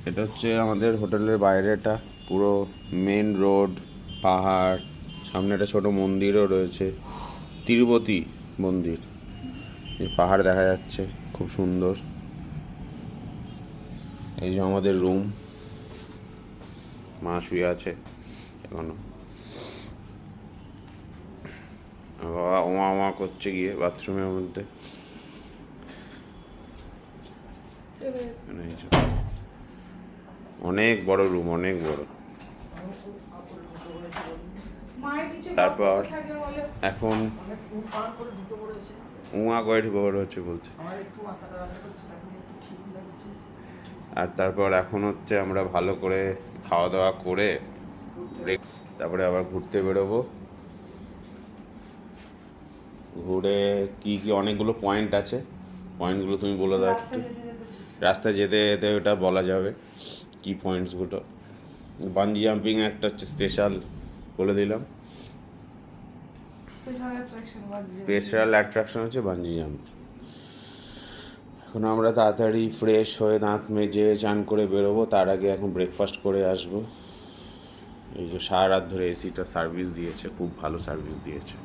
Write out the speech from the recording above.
এটা হচ্ছে আমাদের হোটেলের বাইরেটা, পুরো মেন রোড, পাহাড়, সামনে একটা ছোটো মন্দিরও রয়েছে, তিরুপতি মন্দির। এই পাহাড় দেখা যাচ্ছে, খুব সুন্দর। এই যে আমাদের রুম, মা শুয়ে আছে এখনো, বাবা ওমা ওমা করছে গিয়ে বাথরুমের মধ্যে। অনেক বড় রুম, অনেক বড়। তারপর এখন উমা করে ঢুকে বড় হচ্ছে বলছে। আর তারপর এখন হচ্ছে আমরা ভালো করে খাওয়া দাওয়া করে তারপরে আবার ঘুরতে বেরোবো। ঘুরে কি কি অনেকগুলো পয়েন্ট আছে, পয়েন্টগুলো তুমি বলে দাও একটু। রাস্তায় যেতে যেতে ওটা বলা যাবে কি পয়েন্টসগুলো। বানজি জাম্পিং একটা হচ্ছে স্পেশাল, বলে দিলাম। স্পেশাল অ্যাট্রাকশন হচ্ছে বানজি জাম্পিং। এখন আমরা তাড়াতাড়ি ফ্রেশ হয়ে দাঁত মেজে চান করে বেরোবো। তার আগে এখন ব্রেকফাস্ট করে আসবো। এই যে সারা রাত ধরে এসিটা সার্ভিস দিয়েছে, খুব ভালো সার্ভিস দিয়েছে।